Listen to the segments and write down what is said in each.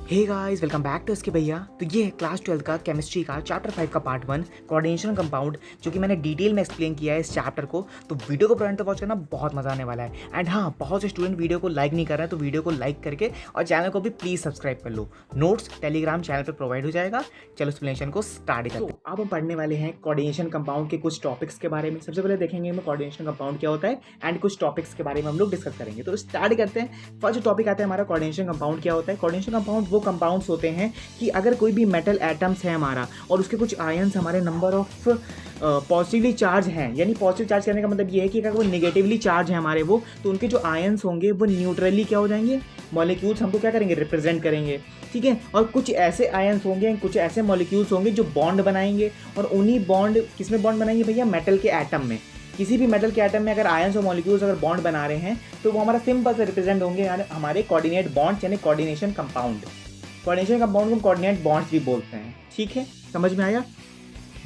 Hey guys, welcome back to इसके भैया। तो ये है क्लास 12 का केमिस्ट्री का चैप्टर 5 का पार्ट 1 कोऑर्डिनेशन कंपाउंड, जो कि मैंने डिटेल में एक्सप्लेन किया है इस चैप्टर को। तो वीडियो को पूरा तक वॉच करना, बहुत मजा आने वाला है। एंड हाँ, बहुत से स्टूडेंट वीडियो को लाइक नहीं कर रहे हैं, तो वीडियो को लाइक करके और चैनल को भी प्लीज़ सब्सक्राइब कर लो। नोट्स टेलीग्राम चैनल पर प्रोवाइड हो जाएगा। चलो एक्सप्लेनेशन को स्टार्ट करते हैं। अब हम पढ़ने वाले हैं कोऑर्डिनेशन कंपाउंड के कुछ टॉपिक्स के बारे में। सबसे पहले देखेंगे हमें कोऑर्डिनेशन कंपाउंड क्या होता है एंड कुछ टॉपिक्स के बारे में हम लोग डिस्कस करेंगे। तो स्टार्ट करते हैं। फर्स्ट टॉपिक आता है हमारा कोऑर्डिनेशन कंपाउंड क्या होता है। कोऑर्डिनेशन कंपाउंड वो कंपाउंड्स होते हैं कि अगर कोई भी मेटल एटम्स है हमारा और उसके कुछ आयंस हमारे नंबर ऑफ पॉजिटिवली चार्ज हैं, यानी पॉजिटिव चार्ज करने का मतलब ये है कि अगर वो नेगेटिवली चार्ज है हमारे वो, तो उनके जो आयंस होंगे वो न्यूट्रली क्या हो जाएंगे, मॉलिक्यूल्स हमको क्या करेंगे, रिप्रेजेंट करेंगे। ठीक है। और कुछ ऐसे आयंस होंगे, कुछ ऐसे मॉलिक्यूल्स होंगे जो बॉन्ड बनाएंगे, और उन्हीं बॉन्ड किसमें बॉन्ड बनाएंगे भैया, मेटल के एटम में। किसी भी मेटल के एटम में अगर आयंस और मॉलिक्यूल्स अगर बॉन्ड बना रहे हैं तो वो हमारा सिंपल से रिप्रेजेंट होंगे यानी हमारे कोऑर्डिनेट बॉन्ड्स, यानी कोऑर्डिनेशन कंपाउंड। कोऑर्डिनेशन कंपाउंड को हम कोऑर्डिनेट बॉन्ड्स भी बोलते हैं। ठीक है, समझ में आया।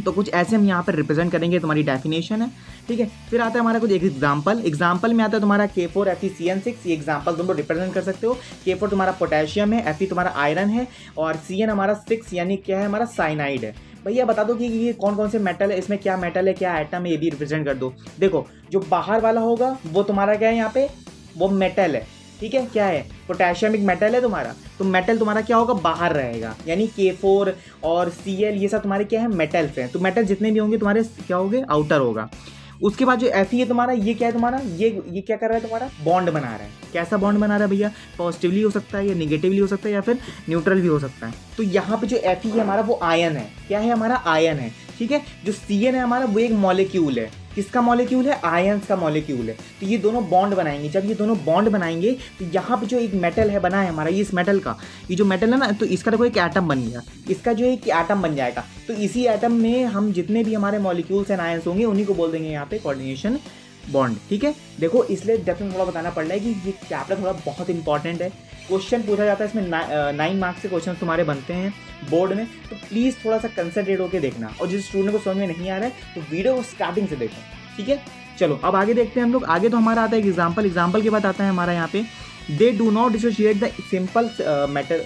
तो कुछ ऐसे हम यहाँ पर रिप्रेजेंट करेंगे, तुम्हारी डेफिनेशन है। ठीक है। फिर आता है हमारा कुछ एक एग्जाम्पल में आता है तुम्हारा K4Fe-CN6। ये एग्जाम्पल तुम लोग रिप्रेजेंट कर सकते हो। K4 तुम्हारा पोटेशियम है, Fe तुम्हारा आयरन है, और CN हमारा 6 यानी क्या है, हमारा साइनाइड है। भैया बता दो कि ये कौन कौन से मेटल है, इसमें क्या मेटल है, क्या एटम है, ये भी रिप्रेजेंट कर दो। देखो, जो बाहर वाला होगा वो तुम्हारा क्या है, यहाँ पे वो मेटल है। ठीक है, क्या है, पोटेशियम एक मेटल है तुम्हारा, तो मेटल तुम्हारा क्या होगा, बाहर रहेगा, यानी K4 और Cl ये सब तुम्हारे क्या है, मेटल्स हैं। तो मेटल जितने भी होंगे तुम्हारे क्या होंगे, आउटर होगा। उसके बाद जो Fe है तुम्हारा, ये क्या है तुम्हारा, ये क्या कर रहा है तुम्हारा, बॉन्ड बना रहा है। कैसा बॉन्ड बना रहा है भैया, पॉजिटिवली हो सकता है या निगेटिवली हो सकता है या फिर न्यूट्रल भी हो सकता है। तो यहाँ पे जो Fe है हमारा वो आयन है। क्या है, हमारा आयन है। ठीक है। जो Cn है हमारा वो एक मॉलिक्यूल है। किसका मॉलिक्यूल है, आयंस का मॉलिक्यूल है। तो ये दोनों बॉन्ड बनाएंगे। जब ये दोनों बॉन्ड बनाएंगे तो यहाँ पे जो एक मेटल है बना है हमारा, ये इस मेटल का, ये जो मेटल है ना, तो इसका देखो एक एटम बन गया, इसका जो एक एटम बन जाएगा। तो इसी एटम में हम जितने भी हमारे मॉलिक्यूल्स एंड आयंस होंगे उन्हीं को बोल देंगे यहाँ पे कोऑर्डिनेशन बॉन्ड। ठीक है। देखो, इसलिए डेप्थ में थोड़ा बताना पड़ रहा है कि ये चैप्टर थोड़ा बहुत इंपॉर्टेंट है। क्वेश्चन पूछा जाता है इसमें, 9 मार्क्स के क्वेश्चन तुम्हारे बनते हैं बोर्ड में। तो प्लीज़ थोड़ा सा कंसंट्रेट होकर देखना, और जिस स्टूडेंट को समझ में नहीं आ रहा है तो वीडियो को स्टार्टिंग से देखो। ठीक है। चलो अब आगे देखते हैं हम लोग। आगे तो हमारा आता है एग्जाम्पल के बाद आता है हमारा यहाँ पे, they do not dissociate the simple matter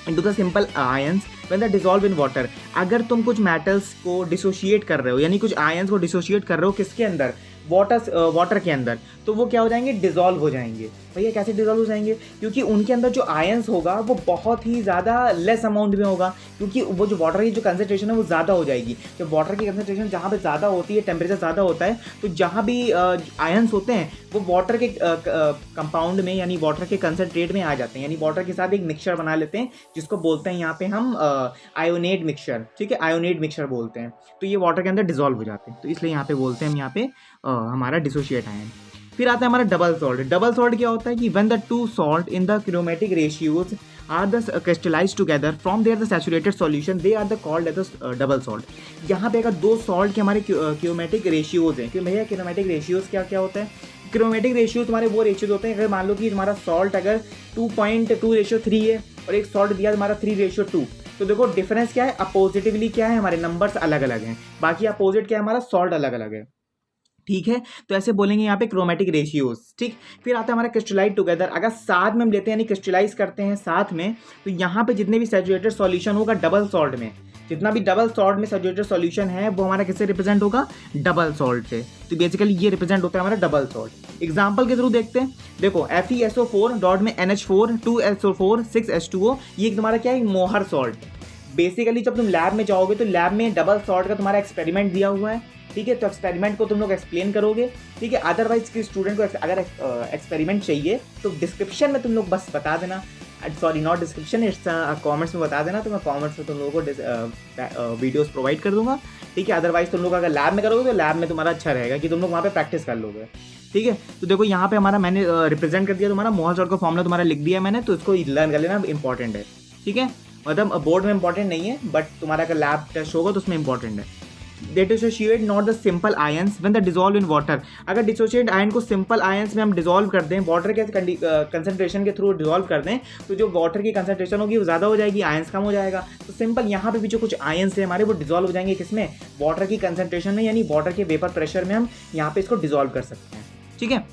into the simple ions when the dissolve in water. अगर तुम कुछ मेटल्स को डिसोशिएट कर रहे हो, यानी कुछ आयंस को डिसोशिएट कर रहे हो, किसके अंदर, वाटर के अंदर, तो वो क्या हो जाएंगे, डिसॉल्व हो जाएंगे। भैया कैसे डिसॉल्व हो जाएंगे, क्योंकि उनके अंदर जो आयंस होगा वो बहुत ही ज़्यादा लेस अमाउंट में होगा, क्योंकि वो जो वाटर की जो कंसनट्रेशन है वो ज़्यादा हो जाएगी। जब वाटर की कंसनट्रेशन जहाँ पे ज़्यादा होती है, टेम्परेचर ज़्यादा होता है, तो जहाँ भी आयंस होते हैं वो वाटर के कंपाउंड में, यानी वाटर के कंसनट्रेट में आ जाते हैं, यानी वाटर के साथ एक मिक्सचर बना लेते हैं, जिसको बोलते हैं यहाँ पे हम आयोनेट मिक्सचर। ठीक है, आयोनेट मिक्सचर बोलते हैं। तो ये वाटर के अंदर डिसॉल्व हो जाते हैं, तो इसलिए यहाँ पे बोलते हैं हम यहाँ पे हमारा डिसोशिएट आयन। फिर आता है हमारा डबल सॉल्ट। डबल सॉल्ट क्या होता है कि when the two salt in the chromatic ratios are the crystallize together from there the saturated solution, they are the called as the double salt. यहाँ पे अगर दो सॉल्ट के हमारे क्रोमेटिक रेशियोज हैं, क्योंकि भैया क्रोमेटिक रेशियोज क्या क्या होता है, क्रोमेटिक रेशियोज तुम्हारे वो रेशियोज होते हैं, अगर मान लो कि तुम्हारा सॉल्ट अगर 2.2:3 है और एक सॉल्ट दिया तुम्हारा 3:2, तो देखो डिफरेंस क्या है, अपोजिटिवली क्या है, हमारे नंबर्स अलग अलग हैं, बाकी अपोजिट क्या है, हमारा सॉल्ट अलग अलग है। ठीक है। तो ऐसे बोलेंगे यहाँ पे क्रोमेटिक रेशियोज। ठीक। फिर आता है हमारा क्रिस्टलाइज टुगेदर। अगर साथ में हम लेते हैं यानी क्रिस्टलाइज करते हैं साथ में, तो यहाँ पे जितने भी सैचुरेटेड सॉल्यूशन होगा डबल सॉल्ट में, जितना भी डबल सॉल्ट में सैचुरेटेड सॉल्यूशन है वो हमारा किससे रिप्रेजेंट होगा, डबल सॉल्ट से। तो बेसिकली ये रिप्रेजेंट होता है हमारा डबल सॉल्ट। एग्जाम्पल के थ्रू देखते हैं। देखो, FeSO4 डॉट में NH4 2SO4 6H2O, ये तुम्हारा क्या है, मोहर सॉल्ट। बेसिकली जब तुम लैब में जाओगे तो लैब में डबल सॉल्ट का तुम्हारा एक्सपेरिमेंट दिया हुआ है। ठीक है। तो एक्सपेरिमेंट को तुम लोग एक्सप्लेन करोगे। ठीक है। अदरवाइज कि स्टूडेंट को अगर एक्सपेरिमेंट चाहिए तो डिस्क्रिप्शन में तुम लोग बस बता देना, sorry not description, it's comments में बता देना, तो मैं कमेंट्स में तुम लोगों को वीडियोस प्रोवाइड कर दूंगा। ठीक है। अदरवाइज तुम लोग अगर लैब में करोगे तो लैब में तुम्हारा अच्छा रहेगा कि तुम लोग वहाँ पे प्रैक्टिस कर लोगे। ठीक है। तो देखो यहाँ पे हमारा मैंने रिप्रेजेंट कर दिया, तुम्हारा मोहर सॉल्ट का फॉर्मूला तुम्हारा लिख दिया मैंने, तो इसको लर्न कर लेना, इंपॉर्टेंट है। ठीक है। मतलब बोर्ड में इंपॉर्टेंट नहीं है, बट तुम्हारा अगर लैब टेस्ट होगा तो उसमें इंपॉर्टेंट है। They dissociate not the simple ions when the dissolve in water. अगर डिसोशिएट आयन को सिंपल आयंस में हम डिसॉल्व कर दें, वाटर के कंसंट्रेशन के थ्रू डिसॉल्व कर दें, तो जो वाटर की कंसंट्रेशन होगी वो ज़्यादा हो जाएगी, आयंस कम हो जाएगा। तो सिंपल यहाँ पे भी जो कुछ आयंस है हमारे वो डिसॉल्व हो जाएंगे, किसमें, वाटर की कंसंट्रेशन में, यानी वाटर के वेपर प्रेशर में हम यहाँ पे इसको डिसॉल्व कर सकते हैं। ठीक है।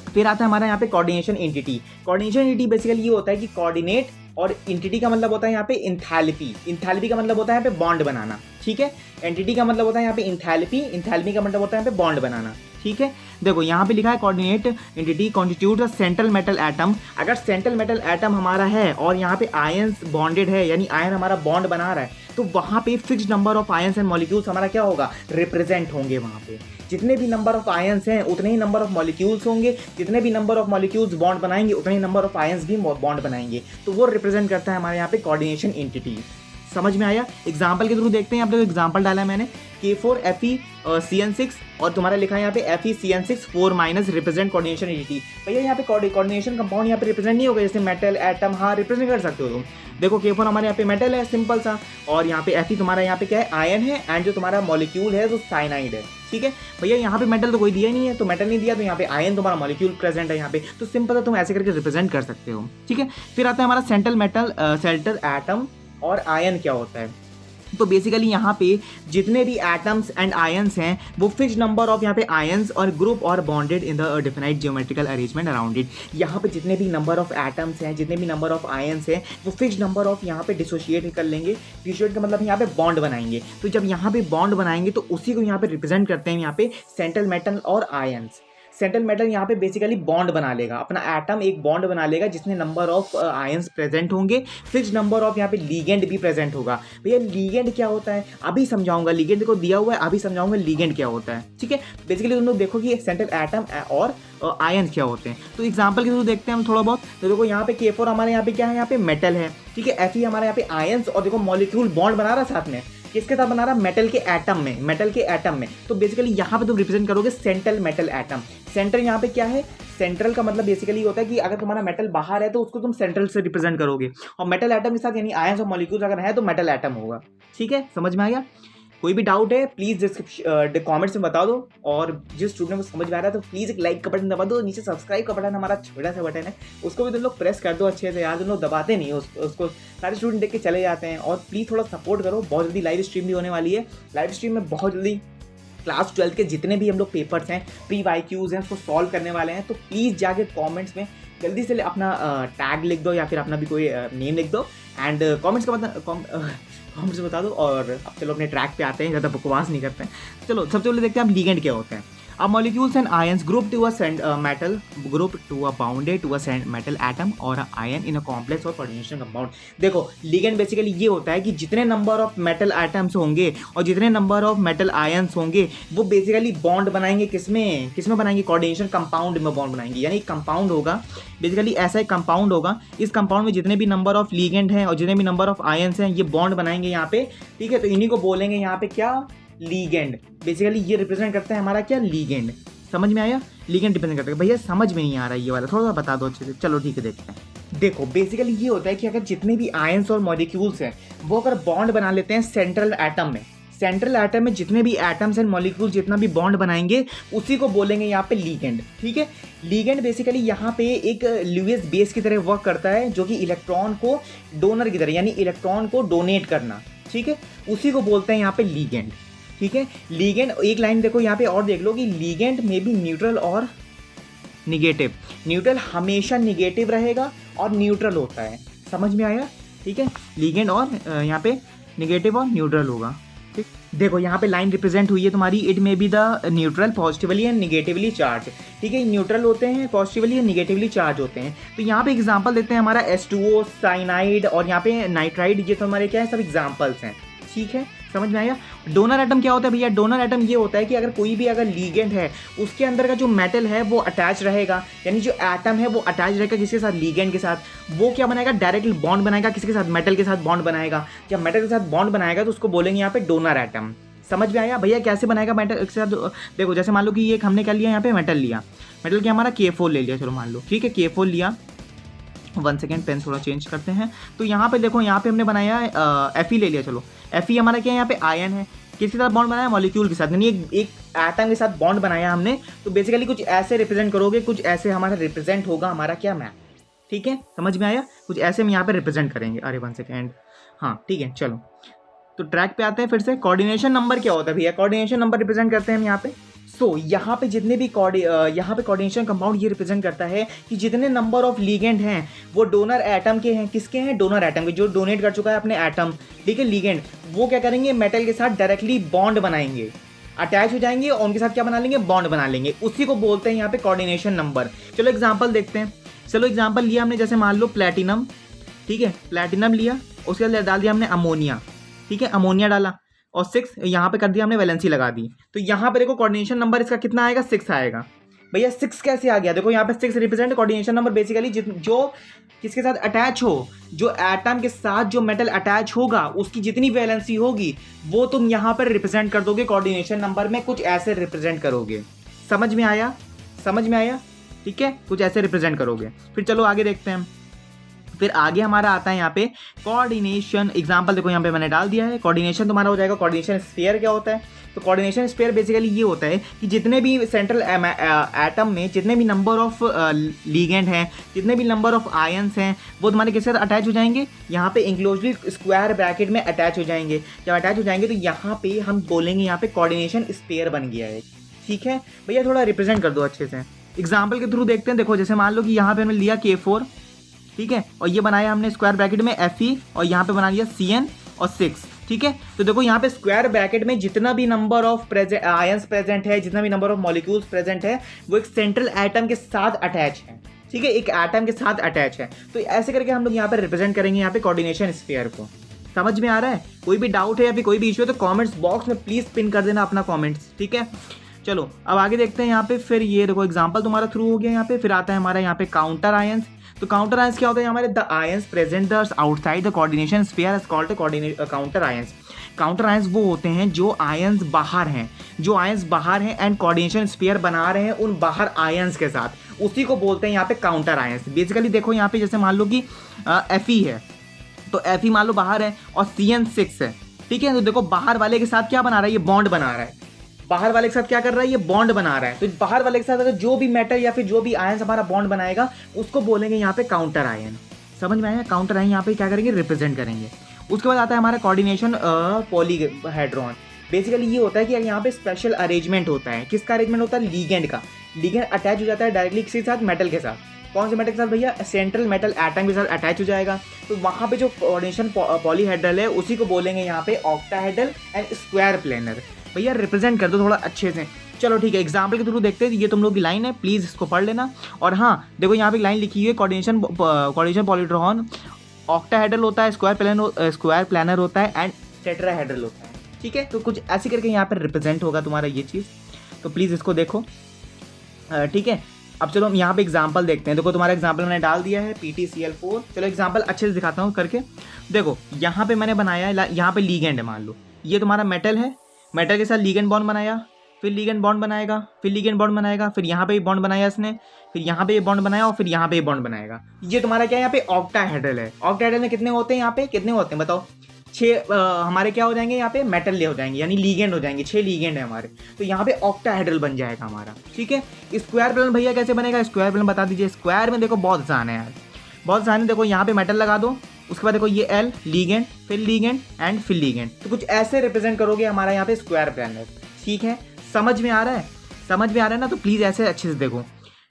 फिर आता है हमारा यहाँ पे coordination entity. Coordination entity basically ये होता है कि कोऑर्डिनेट और इंटिटी का मतलब होता है यहाँ पे इंथैल्पी, इंथैल्पी का मतलब होता है यहाँ पे बॉन्ड बनाना, ठीक है। एंटिटी का मतलब होता है यहाँ पे इंथैल्पी, इंथैल्पी का मतलब होता है यहाँ पे बॉन्ड बनाना, ठीक है। देखो यहाँ पे लिखा है coordinate entity constitute a central metal atom. अगर सेंट्रल मेटल एटम हमारा है और यहाँ पे आयंस बॉन्डेड है, यानी आयन हमारा बॉन्ड बना रहा है, तो वहाँ पे fixed number of ions and molecules हमारा क्या होगा, रिप्रेजेंट होंगे। वहाँ पे जितने भी नंबर ऑफ आयंस हैं उतने ही नंबर ऑफ मॉलिक्यूल्स होंगे, जितने भी नंबर ऑफ मॉलिक्यूल्स बॉन्ड बनाएंगे उतने ही नंबर ऑफ आयंस भी बॉन्ड बनाएंगे। तो वो रिप्रेजेंट करता है हमारे यहाँ पे कोऑर्डिनेशन एंटिटी। समझ में आया? एग्जाम्पल के थ्रू देखते हैं। आप लोग एग्जाम्पल डाला है मैंने K4FeCN6 और तुम्हारा लिखा है यहाँ पे FeCN6 4- रिप्रेजेंट कोऑर्डिनेशन एंटिटी। भैया यहाँ पे कोऑर्डिनेशन कंपाउंड यहाँ पे रिप्रेजेंट नहीं होगा, जैसे मेटल एटम, हाँ रिप्रेजेंट कर सकते हो तुम। देखो K4 हमारे यहाँ पे मेटल है सिंपल सा, और यहाँ पे Fe तुम्हारा यहाँ पे क्या है, आयन है, एंड जो तुम्हारा मॉलिक्यूल है वो साइनाइड है, ठीक है। भैया यहाँ पे मेटल तो कोई दिया नहीं है, तो मेटल नहीं दिया तो यहाँ पे आयन तुम्हारा मॉलिक्यूल प्रेजेंट है यहाँ पे, तो सिंपल है तुम ऐसे करके रिप्रेजेंट कर सकते हो, ठीक है। फिर आता है हमारा सेंट्रल एटम और आयन क्या होता है। तो बेसिकली यहाँ पे जितने भी एटम्स एंड आयंस हैं वो फिक्स्ड नंबर ऑफ यहाँ पे आयंस और ग्रुप और bonded in the defined geometrical arrangement around it. यहाँ पे जितने भी नंबर ऑफ एटम्स हैं, जितने भी नंबर ऑफ आयंस हैं, वो फिक्स्ड नंबर ऑफ यहाँ पे डिसोशिएट कर लेंगे। डिसोशिएट का मतलब यहाँ पे बॉन्ड बनाएंगे। तो जब यहाँ पे बॉन्ड बनाएंगे तो उसी को यहाँ पे रिप्रेजेंट करते हैं यहाँ पे सेंट्रल मेटल और आयंस। सेंट्रल मेटल यहाँ पे बेसिकली बॉन्ड बना लेगा, अपना एटम एक बॉन्ड बना लेगा जिसमें नंबर ऑफ आयंस प्रेजेंट होंगे, फिक्स्ड नंबर ऑफ यहाँ पे लीगेंड भी प्रेजेंट होगा। भैया लीगेंड क्या होता है अभी समझाऊंगा, लीगेंड को दिया हुआ है अभी समझाऊंगा लीगेंड क्या होता है, ठीक है। बेसिकली तुम लोग देखो कि सेंट्रल एटम और आयंस क्या होते हैं। तो एग्जाम्पल के थ्रू देखते हैं हम थोड़ा बहुत। तो देखो यहाँ पे K4 हमारे यहाँ पे क्या है, यहाँ पे मेटल है, ठीक है। Fe हमारे यहाँ पे आयंस, और देखो मॉलिक्यूल बॉन्ड बना रहा है साथ में, किसके साथ बना रहा है, मेटल के एटम में, मेटल के एटम में। तो बेसिकली यहाँ पे तुम रिप्रेजेंट करोगे सेंट्रल मेटल एटम। सेंट्रल यहाँ पे क्या है, सेंट्रल का मतलब बेसिकली होता है कि अगर तुम्हारा मेटल बाहर है तो उसको तुम सेंट्रल से रिप्रेजेंट करोगे, और मेटल एटम के साथ यानी आयंस और मॉलिक्यूल्स अगर है तो मेटल एटम होगा, ठीक है। समझ में आ गया? कोई भी डाउट है प्लीज़ डिस्क्रिप्शन कमेंट्स में बता दो, और जिस स्टूडेंट को समझ में आ रहा है तो प्लीज़ एक लाइक का बटन दबा दो। नीचे सब्सक्राइब का बटन हमारा छोटा सा बटन है, उसको भी तुम लोग प्रेस कर दो अच्छे से यार, तुम लोग दबाते नहीं हो उसको, सारे स्टूडेंट देख के चले जाते हैं। और प्लीज़ थोड़ा सपोर्ट करो, बहुत जल्दी लाइव स्ट्रीम भी होने वाली है। लाइव स्ट्रीम में बहुत जल्दी क्लास 12 के जितने भी हम लोग पेपर्स हैं, प्री YQs हैं, उसको सॉल्व करने वाले हैं। तो प्लीज़ जाके कमेंट्स में जल्दी से अपना टैग लिख दो या फिर अपना भी कोई नेम लिख दो, एंड कमेंट्स से बता दो। और अब चलो अपने ट्रैक पे आते हैं, ज़्यादा बकवास नहीं करते हैं। चलो सबसे पहले देखते हैं हम लीगेंड क्या होते हैं। अब molecules and ions group to a metal, group to a bounded to a metal atom or ion in a complex or coordination compound. देखो लीगेंड बेसिकली ये होता है कि जितने नंबर ऑफ मेटल एटम्स होंगे और जितने नंबर ऑफ मेटल आयंस होंगे वो बेसिकली बॉन्ड बनाएंगे, किसमें बनाएंगे, कोऑर्डिनेशन कंपाउंड में बॉन्ड बनाएंगे। यानी कंपाउंड होगा बेसिकली, ऐसा एक कंपाउंड होगा, इस कंपाउंड में जितने भी नंबर ऑफ लीगेंड हैं और जितने भी नंबर ऑफ आयंस हैं ये बॉन्ड बनाएंगे यहाँ पे, ठीक है। तो इन्हीं को बोलेंगे यहाँ पे क्या, लीगेंड। बेसिकली ये रिप्रेजेंट करता है हमारा क्या, लीगेंड। समझ में आया? लीगेंड रिप्रेजेंट करता है। भैया समझ में नहीं आ रहा ये वाला, थोड़ा सा बता दो अच्छे से। चलो ठीक है देखते हैं। देखो बेसिकली ये होता है कि अगर जितने भी आयंस और मॉलिक्यूल्स हैं वो अगर बॉन्ड बना लेते हैं सेंट्रल एटम में, सेंट्रल एटम में जितने भी एटम्स एंड मॉलिक्यूल जितना भी बॉन्ड बनाएंगे उसी को बोलेंगे यहाँ पे लीगेंड, ठीक है। लीगेंड बेसिकली यहाँ पे एक ल्यूइस बेस की तरह वर्क करता है, जो कि इलेक्ट्रॉन को डोनर की तरह, यानी इलेक्ट्रॉन को डोनेट करना, ठीक है, उसी को बोलते हैं यहाँ पे लीगेंड, ठीक है। लीगेंड एक लाइन देखो यहाँ पे और देख लो कि लीगेंड में भी न्यूट्रल और निगेटिव। न्यूट्रल हमेशा निगेटिव रहेगा और न्यूट्रल होता है। समझ में आया? ठीक है, लीगेंड और यहाँ पे निगेटिव और न्यूट्रल होगा, ठीक। देखो यहाँ पे लाइन रिप्रेजेंट हुई है तुम्हारी, it may be the neutral positively and negatively charge, ठीक है। न्यूट्रल होते हैं, पॉजिटिवली एंड निगेटिवली चार्ज होते हैं। तो यहाँ पे एग्जांपल देते हैं हमारा H2O, साइनाइड और यहाँ पे नाइट्राइड, ये तो हमारे क्या है, सब एग्जांपल्स हैं, ठीक है। समझ में आया? डोनर एटम क्या होता है भैया? डोनर एटम ये होता है कि अगर कोई भी अगर लीगेंड है उसके अंदर का जो मेटल है वो अटैच रहेगा, यानी जो एटम है वो अटैच रहेगा किसके साथ, लीगेंड के साथ। वो क्या बनाएगा, डायरेक्टली बॉन्ड बनाएगा किसके साथ, मेटल के साथ बॉन्ड बनाएगा। जब मेटल के साथ बॉन्ड बनाएगा तो उसको बोलेंगे यहाँ पे डोनर एटम। समझ में आया भैया? कैसे बनाएगा मेटल के साथ? देखो जैसे मान लो कि ये हमने क्या लिया, यहाँ पे मेटल लिया, मेटल क्या हमारा K4 ले लिया, चलो मान लो, ठीक है, K4 लिया। 1 सेकेंड, पेन थोड़ा चेंज करते हैं। तो यहाँ पे देखो, यहाँ पे हमने बनाया Fe ले लिया, चलो Fe हमारा क्या है, यहाँ पे आयन है, किसके साथ बॉन्ड बनाया, मॉलिक्यूल के साथ, यानी एक एटम के साथ बॉन्ड बनाया हमने। तो बेसिकली कुछ ऐसे रिप्रेजेंट करोगे, कुछ ऐसे हमारा रिप्रेजेंट होगा हमारा क्या, मैप, ठीक है। समझ में आया? कुछ ऐसे हम यहाँ पे रिप्रेजेंट करेंगे। अरे 1 सेकेंड, हाँ ठीक है, चलो तो ट्रैक पे आते हैं फिर से। कोऑर्डिनेशन नंबर क्या होता है भैया, कोऑर्डिनेशन नंबर रिप्रेजेंट करते हैं हम यहाँ पे। यहाँ पे जितने भी यहाँ पे कोऑर्डिनेशन कंपाउंड ये रिप्रेजेंट करता है कि जितने नंबर ऑफ लीगेंड हैं वो डोनर एटम के हैं। किसके हैं, डोनर एटम के, जो डोनेट कर चुका है अपने एटम, ठीक है, लीगेंड, वो क्या करेंगे, मेटल के साथ डायरेक्टली बॉन्ड बनाएंगे, अटैच हो जाएंगे और उनके साथ क्या बना लेंगे, बॉन्ड बना लेंगे। उसी को बोलते हैं यहाँ पे कोऑर्डिनेशन नंबर। चलो एग्जांपल देखते हैं। चलो एग्जांपल लिया हमने, जैसे मान लो प्लैटिनम, ठीक है, प्लैटिनम लिया, उसके बाद डाल दिया हमने अमोनिया, ठीक है, अमोनिया डाला और 6 यहाँ पे कर दिया हमने, वैलेंसी लगा दी। तो यहाँ पे देखो कोऑर्डिनेशन नंबर इसका कितना आएगा, 6 आएगा। भैया 6 कैसे आ गया, देखो यहाँ पे 6 रिप्रेजेंट कोऑर्डिनेशन नंबर बेसिकली जो किसके साथ अटैच हो, जो एटम के साथ जो मेटल अटैच होगा उसकी जितनी वैलेंसी होगी वो तुम यहाँ पर रिप्रेजेंट कर दोगे कोऑर्डिनेशन नंबर में, कुछ ऐसे रिप्रेजेंट करोगे। समझ में आया, समझ में आया, ठीक है, कुछ ऐसे रिप्रेजेंट करोगे। फिर चलो आगे देखते हैं। फिर आगे हमारा आता है यहाँ पे कोऑर्डिनेशन एग्जांपल। देखो यहाँ पे मैंने डाल दिया है, कोऑर्डिनेशन तुम्हारा हो जाएगा। कोऑर्डिनेशन स्फीयर क्या होता है, तो कोऑर्डिनेशन स्फीयर बेसिकली ये होता है कि जितने भी सेंट्रल एटम में जितने भी नंबर ऑफ लीगेंड हैं, जितने भी नंबर ऑफ आयंस हैं, वो तुम्हारे किसके साथ अटैच हो जाएंगे, यहाँ पे इंक्लोजली स्क्वायर ब्रैकेट में अटैच हो जाएंगे। जब अटैच हो जाएंगे तो यहाँ पे हम बोलेंगे यहाँ पे कोऑर्डिनेशन स्फीयर बन गया है, ठीक है। भैया थोड़ा रिप्रेजेंट कर दो अच्छे से, एग्जाम्पल के थ्रू देखते हैं। देखो जैसे मान लो कि यहाँ पे हमने लिया K4, ठीक है, और ये बनाया हमने स्क्वायर ब्रैकेट में Fe और यहाँ पे बना लिया Cn और 6, ठीक है। तो देखो यहाँ पे स्क्वायर ब्रैकेट में जितना भी नंबर ऑफ आयंस प्रेजेंट है, जितना भी नंबर ऑफ मॉलिक्यूल्स प्रेजेंट है, वो एक सेंट्रल एटम के साथ अटैच है, ठीक है, एक एटम के साथ अटैच है। तो ऐसे करके हम लोग यहाँ पे रिप्रेजेंट करेंगे यहाँ पे कोऑर्डिनेशन स्फीयर को। समझ में आ रहा है, कोई भी डाउट है या फिर कोई भी इशू है तो कॉमेंट्स बॉक्स में प्लीज पिन कर देना अपना कॉमेंट्स, ठीक है। चलो अब आगे देखते हैं यहाँ पे। फिर ये देखो एग्जाम्पल तुम्हारा थ्रू हो गया यहाँ पे। फिर आता है हमारा यहाँ पे काउंटर आयंस। तो काउंटर आयंस क्या होता है, हमारे the ions present outside the coordination sphere is called counter ions. Counter ions वो होते हैं जो आयंस बाहर हैं, जो आयंस बाहर हैं एंड कोऑर्डिनेशन स्फीयर बना रहे हैं उन बाहर आयंस के साथ, उसी को बोलते हैं यहाँ पे काउंटर आयंस। बेसिकली देखो यहाँ पे जैसे मान लो कि Fe है, तो Fe मान लो बाहर है और Cn 6 है, ठीक है। तो देखो बाहर वाले के साथ क्या बना रहा है, ये बॉन्ड बना रहा है। बाहर वाले के साथ क्या कर रहा है, ये बॉन्ड बना रहा है। तो बाहर वाले के साथ अगर जो भी मेटल या फिर जो भी आयंस हमारा बॉन्ड बनाएगा उसको बोलेंगे यहाँ पे काउंटर आयन। समझ में आया, काउंटर आयन यहाँ पे क्या करेंगे, रिप्रेजेंट करेंगे। उसके बाद आता है हमारा कोऑर्डिनेशन पॉलीहेड्रॉन। बेसिकली ये होता है कि यहाँ पे स्पेशल अरेंजमेंट होता है। किसका अरेंजमेंट होता है, लीगेंड का। लीगेंड अटैच हो जाता है डायरेक्टली किसी के साथ, मेटल के साथ। कौन से मेटल के साथ भैया, सेंट्रल मेटल एटम के साथ अटैच हो जाएगा। तो वहाँ पे जो कोऑर्डिनेशन पॉलीहेड्रल है उसी को बोलेंगे यहाँ पे ऑक्टाहेड्रल एंड स्क्वायर प्लेनर। भैया रिप्रेजेंट कर दो थोड़ा अच्छे से। चलो ठीक है, एग्जाम्पल के थ्रू देखते हैं। ये तुम लोग की लाइन है, प्लीज़ इसको पढ़ लेना। और हाँ देखो यहाँ पे लाइन लिखी हुई है, कोऑर्डिनेशन पॉलीहेड्रॉन ऑक्टाहेड्रल होता है, स्क्वायर प्लानर होता है एंड टेट्राहेड्रल होता है, ठीक है। तो कुछ ऐसे करके यहाँ पर रिप्रेजेंट होगा तुम्हारा ये चीज़, तो प्लीज़ इसको देखो, ठीक है। अब चलो हम यहाँ पे एग्जाम्पल देखते हैं। देखो तुम्हारा एग्जाम्पल मैंने डाल दिया है PtCl4। चलो एग्जाम्पल अच्छे से दिखाता हूँ करके। देखो यहाँ पे मैंने बनाया है, यहाँ पे लीगेंड है, मान लो ये तुम्हारा मेटल है, मेटल के साथ लीगेंड बॉन्ड बनाया, फिर लीगेंड बॉन्ड बनाएगा, फिर लीगेंड बॉन्ड बनाएगा, फिर यहाँ पे भी बॉन्ड बनाया इसने, फिर यहाँ पे ये बॉन्ड बनाया और फिर यहाँ पे ये बॉन्ड बनाएगा। ये तुम्हारा क्या है, यहाँ पे ऑक्टाहेड्रल है। ऑक्टाहेड्रल में कितने होते हैं, यहाँ पे कितने होते हैं बताओ, 6 हमारे क्या हो जाएंगे, यहाँ पे मेटल ले हो जाएंगे, यानी लीगेंड हो जाएंगे, 6 लीगेंड है हमारे। तो यहाँ पे ऑक्टाहेड्रल बन जाएगा हमारा, ठीक है। स्क्वायर प्लेन भैया कैसे बनेगा, स्क्वायर प्लेन बता दीजिए। स्क्वायर में देखो बहुत आसान है यार, बहुत आसान है। देखो यहाँ पे मेटल लगा दो, उसके बाद देखो ये L लीगेंड, फिर लीगेंड एंड फिर लीगेंड। तो कुछ ऐसे रिप्रेजेंट करोगे हमारा यहाँ पे स्क्वायर प्लेनर, ठीक है। समझ में आ रहा है, समझ में आ रहा है ना, तो प्लीज़ ऐसे अच्छे से देखो,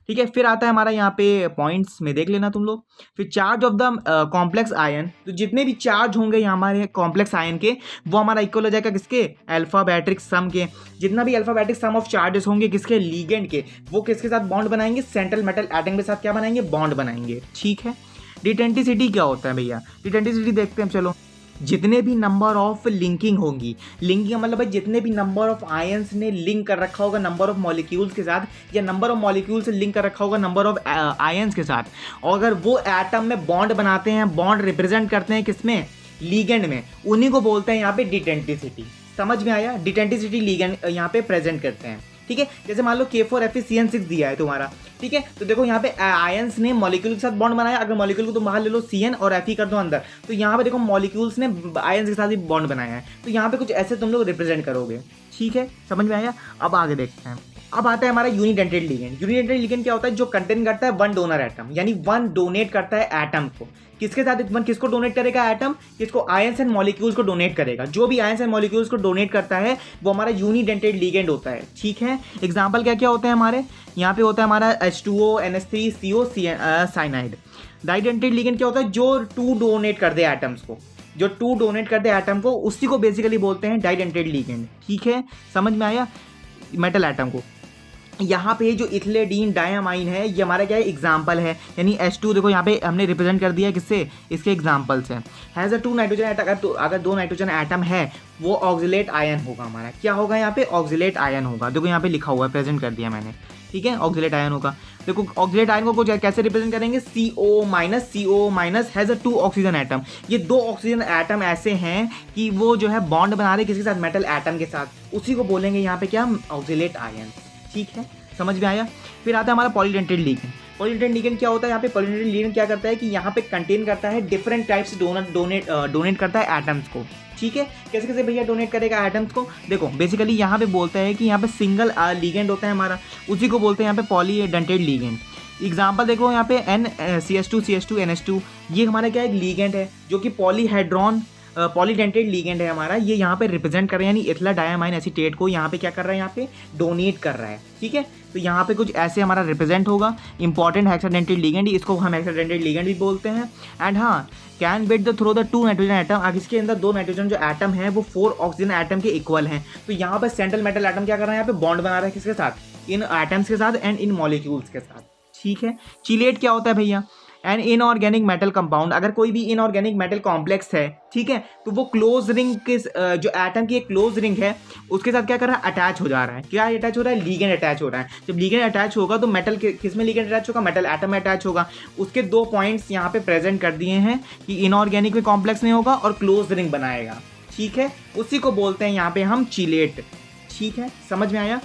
ठीक है। फिर आता है हमारा यहाँ पे पॉइंट्स में देख लेना तुम लोग। फिर charge of the complex ion, तो जितने भी चार्ज होंगे यहाँ हमारे कॉम्प्लेक्स आयन के, वो हमारा इक्वल हो जाएगा किसके, अल्फाबेटिक सम के। जितना भी अल्फाबेटिक सम ऑफ चार्जेस होंगे किसके, लीगेंड के, वो किसके साथ बॉन्ड बनाएंगे, सेंट्रल मेटल एटम के साथ क्या बनाएंगे, बॉन्ड बनाएंगे, ठीक है। डिटेंटिसिटी क्या होता है भैया, डिटेंटिसिटी देखते हैं चलो। जितने भी नंबर ऑफ लिंकिंग होंगी, लिंकिंग मतलब भाई जितने भी नंबर ऑफ आयंस ने लिंक कर रखा होगा नंबर ऑफ मॉलिक्यूल्स के साथ, या नंबर ऑफ मॉलिक्यूल्स से लिंक कर रखा होगा नंबर ऑफ आयंस के साथ, और अगर वो एटम में बॉन्ड बनाते हैं, बॉन्ड रिप्रेजेंट करते हैं किसमें, लीगेंड में, उन्हीं को बोलते हैं यहाँ पे डिटेंटिसिटी। समझ में आया, डिटेंटिसिटी लीगेंड यहाँ पे प्रेजेंट करते हैं, ठीक है। जैसे मान लो K4FeCN6 दिया है तुम्हारा, ठीक है। तो देखो यहाँ पे आयंस ने मॉलिक्यूल के साथ बॉन्ड बनाया। अगर मॉलिक्यूल को तुम बाहर ले लो, Cn और Fe कर दो अंदर, तो यहाँ पे देखो मॉलिक्यूल्स ने आयंस के साथ ही बॉन्ड बनाया है। तो यहाँ पे कुछ ऐसे तुम लोग रिप्रेजेंट करोगे, ठीक है। समझ में आया। अब आगे देखते हैं, अब आता है हमारा यूनिडेंटेड लिगेंड। यूनिडेंटेड लिगेंड क्या होता है? जो कंटेन करता है वन डोनर एटम, यानी वन डोनेट करता है एटम को। किसके साथ? वन किसको डोनेट करेगा? एटम। किसको? आयंस एंड मॉलिक्यूल्स को डोनेट करेगा। जो भी आयंस एंड मॉलिक्यूल्स को डोनेट करता है वो हमारा यूनिडेंटेड लिगेंड होता है। ठीक है, एग्जाम्पल क्या क्या होते हैं हमारे यहाँ पे? होता है हमारा H2O NH3 CO cyanide. डाइडेंटेड ligand क्या होता है? जो टू डोनेट कर दे एटम्स को, जो टू डोनेट कर दे एटम को, उसी को बेसिकली बोलते हैं डाइडेंटेड लिगेंड। ठीक है, समझ में आया? मेटल एटम को। यहाँ पे जो इथिलीन डायमाइन है ये हमारा क्या है? एग्जाम्पल है, यानी H2 देखो यहाँ पे हमने रिप्रेजेंट कर दिया है किससे? इसके एग्जाम्पल से। Has a two nitrogen atom, अगर दो नाइट्रोजन एटम है वो ऑक्सिलेट आयन होगा हमारा। क्या होगा यहाँ पे? ऑक्सिलेट आयन होगा। देखो यहाँ पे लिखा हुआ है, प्रेजेंट कर दिया मैंने। ठीक है, ऑक्सिलेट आयन होगा। देखो ऑक्सिलेट आयन को कैसे रिप्रेजेंट करेंगे? CO minus has a two oxygen atom. ये दो ऑक्सीजन एटम ऐसे हैं कि वो जो है बॉन्ड बना रहे किसके साथ? मेटल एटम के साथ। उसी को बोलेंगे यहाँ पे क्या? Oxalate ion. ठीक है, समझ में आया? फिर आता है हमारा पॉलीडेंटेड लिगेंड। पॉलीडेंटेड लिगेंड क्या होता है? यहाँ पे पॉलीडेंटेड लिगेंड क्या करता है कि यहाँ पे कंटेन करता है डिफरेंट टाइप्स डोनेट करता है एटम्स को। ठीक है, कैसे कैसे भैया डोनेट करेगा एटम्स को? देखो बेसिकली यहाँ पे बोलता है कि यहाँ पे सिंगल लिगेंड होता है हमारा, उसी को बोलते हैं यहाँ पे पॉलीडेंटेड लिगेंड। एग्जाम्पल देखो यहाँ पे CH2 NH2, ये हमारा क्या है? लिगेंड है जो कि पॉलीहेड्रॉन पॉलीडेंटेड लिगेंड है हमारा। ये यहाँ पे रिप्रेजेंट कर रहा है, यानी इथिला डायमाइन एसीटेट को यहाँ पे क्या कर रहा है? यहाँ पे डोनेट कर रहा है। ठीक है, तो यहाँ पे कुछ ऐसे हमारा रिप्रेजेंट होगा। इंपॉर्टेंट हेक्साडेंटेड लिगेंड, इसको हम हेक्साडेंटेड लिगेंड भी बोलते हैं। एंड हाँ, can bit the through the two nitrogen atom. अब इसके अंदर दो नाइट्रोजन जो एटम है वो 4 ऑक्सीजन एटम के इक्वल हैं। तो यहाँ पे सेंट्रल मेटल एटम क्या कर रहा है? यहाँ पे बॉन्ड बना रहा है किसके साथ? इन एटम्स के साथ एंड इन मॉलिक्यूल्स के साथ। ठीक है, चिलेट क्या होता है भैया? An inorganic metal compound. अगर कोई भी इनऑर्गेनिक मेटल कॉम्प्लेक्स है, ठीक है, तो वो क्लोज रिंग के जो एटम की एक क्लोज रिंग है उसके साथ क्या कर रहा है? अटैच हो जा रहा है। क्या अटैच हो रहा है? लीगेंड अटैच हो रहा है। जब लीगेंड अटैच होगा तो मेटल किस में लीगेंड अटैच होगा? मेटल एटम में अटैच होगा। उसके 2 पॉइंट्स यहाँ पे प्रेजेंट कर दिए हैं कि इनऑर्गेनिक में कॉम्प्लेक्स नहीं होगा और क्लोज रिंग बनाएगा। ठीक है, उसी को बोलते हैं यहाँ पे हम चिलेट। ठीक है, समझ में आया?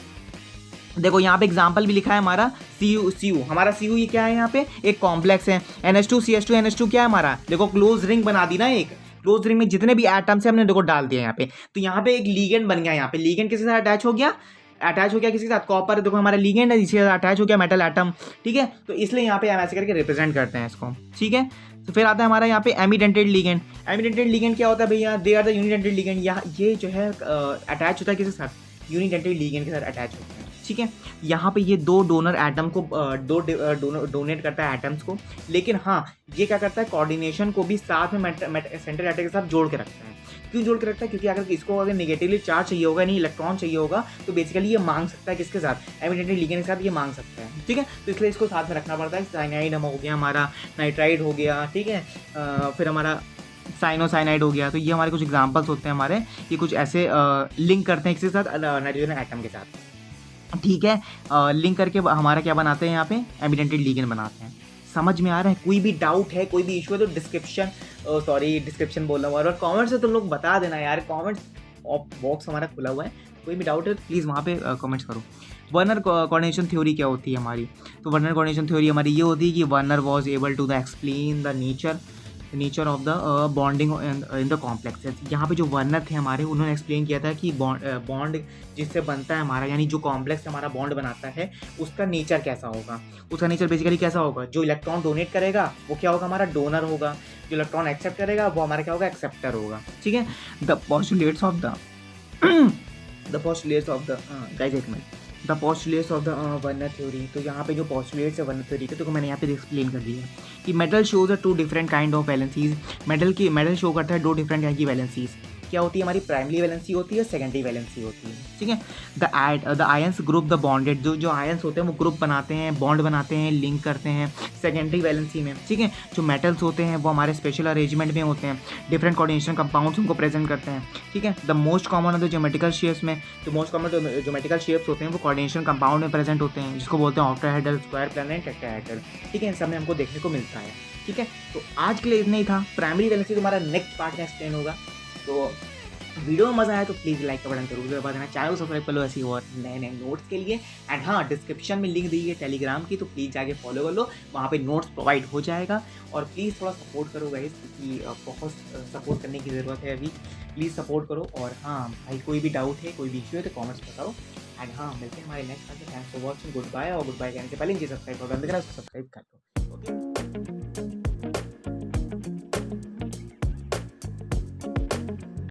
देखो यहाँ पे एग्जाम्पल भी लिखा है हमारा CU। हमारा CU ये क्या है? यहाँ पे एक कॉम्प्लेक्स है। NH2 CH2 NH2 क्या है हमारा? देखो क्लोज रिंग बना दी ना, एक क्लोज रिंग में जितने भी एटम्स है हमने देखो डाल दिया यहाँ पे। तो यहाँ पे एक लीगेंड बन गया। यहाँ पे लीगेंड किसके साथ अटैच हो गया? अटैच हो गया किसके साथ? कॉपर। देखो हमारा लीगेंड है, इसके साथ अटैच हो गया मेटल एटम। ठीक है, तो इसलिए यहाँ पे हम ऐसे करके रिप्रेजेंट करते हैं इसको। ठीक है, तो फिर आता है हमारा यहाँ पे एमीडेंटेड लिगेंड। एमीडेंटेड लिगेंड क्या होता है भैया? They are the unidentate ligand. ये जो है अटैच होता है किसके साथ? यूनिडेंटेड लिगेंड के साथ अटैच होता है। ठीक है, यहाँ पे ये दो डोनर एटम को डोनेट करता है एटम्स को, लेकिन हाँ ये क्या करता है? कोऑर्डिनेशन को भी साथ में सेंट्रल एटम के साथ जोड़ के रखता है। क्यों जोड़ के रखता है? क्योंकि अगर इसको अगर नेगेटिवली चार्ज चाहिए होगा, नहीं इलेक्ट्रॉन चाहिए होगा, तो बेसिकली ये मांग सकता है किसके साथ? एमिडेंटेड लिगेंड के साथ ये मांग सकता है। ठीक है, तो इसलिए इसको साथ में रखना पड़ता है। साइनाइड हो गया हमारा, नाइट्राइड हो गया, ठीक है, फिर हमारा साइनोसाइनाइड हो गया। तो ये हमारे कुछ एग्जाम्पल्स होते हैं हमारे, ये कुछ ऐसे लिंक करते हैं किसके साथ? नाइट्रोजन एटम के साथ। ठीक है, लिंक करके हमारा क्या बनाते हैं? यहाँ पे एमिडेंटेड लिगेंड बनाते हैं। समझ में आ रहा है? कोई भी डाउट है, कोई भी इशू है तो डिस्क्रिप्शन बोल रहा हूँ, और कमेंट्स से तुम लोग बता देना यार। कमेंट्स बॉक्स हमारा खुला हुआ है, कोई भी डाउट है तो प्लीज़ वहाँ पे कमेंट्स करो। वर्नर कोऑर्डिनेशन थ्योरी क्या होती है हमारी? तो वर्नर कोऑर्डिनेशन थ्योरी हमारी ये होती है कि Werner was able to the explain the nature of the bonding in the complexes. यहाँ पे जो वर्नर थे हमारे, उन्होंने एक्सप्लेन किया था कि बॉन्ड जिससे बनता है हमारा, यानी जो कॉम्प्लेक्स हमारा बॉन्ड बनाता है उसका नेचर कैसा होगा। उसका नेचर बेसिकली कैसा होगा? जो इलेक्ट्रॉन डोनेट करेगा वो क्या होगा? हमारा डोनर होगा। जो इलेक्ट्रॉन एक्सेप्ट करेगा वो हमारा क्या होगा? एक्सेप्टर होगा। ठीक है, the postulates of the guys एक minute, the postulates of the Werner theory. तो यहाँ पे जो पोस्टुलेट्स है वर्नर थ्योरी के, तो मैंने यहाँ पे एक्सप्लेन कर दिया कि metal shows two different kind of valencies. Metal show करता है 2 डिफरेंट काइंड की वैलेंसीज। क्या होती है? हमारी प्राइमरी वैलेंसी होती है, सेकेंडरी वैलेंसी होती है। ठीक है, the ions group the bonded. जो आयंस होते हैं वो ग्रुप बनाते हैं, बॉन्ड बनाते हैं, लिंक करते हैं सेकेंडरी वैलेंसी में। ठीक है, जो मेटल्स होते हैं वो हमारे स्पेशल अरेंजमेंट में होते हैं, डिफरेंट कोऑर्डिनेशन कंपाउंड्स उनको प्रेजेंट करते हैं। ठीक है, the most common of the geometrical shapes में, जो मोस्ट कॉमन ज्योमेट्रिकल शेप्स होते हैं वो कोऑर्डिनेशन कंपाउंड में प्रेजेंट होते हैं, जिसको बोलते हैं ऑक्टाहेड्रल, स्क्वायर, प्लेनर, टेट्राहेड्रल। ठीक है, इन सब में हमको देखने को मिलता है। ठीक है, तो आज के लिए इतना ही था। प्राइमरी वैलेंसी तुम्हारा नेक्स्ट पार्ट में एक्सप्लेन होगा। तो वीडियो में मजा आया तो प्लीज़ लाइक का बटन जरूर दबा देना, चैनल को सब्सक्राइब कर लो ऐसी और नए नए नोट्स के लिए। एंड हाँ, डिस्क्रिप्शन में लिंक दी है टेलीग्राम की, तो प्लीज़ जाके फॉलो कर लो, वहाँ पे नोट्स प्रोवाइड हो जाएगा। और प्लीज़ थोड़ा सपोर्ट करो गाइस, क्योंकि बहुत सपोर्ट करने की ज़रूरत है अभी। प्लीज़ सपोर्ट करो। और हाँ भाई, कोई भी डाउट है, कोई भी इशू है तो कॉमेंट्स बताओ। एंड हाँ, मिलते हैं हमारे नेक्स्ट क्लास में। Thanks for watching, good bye. और गुड बाय कहने से पहले नीचे सब्सक्राइब कर दो, सब्सक्राइब कर दो। ओके।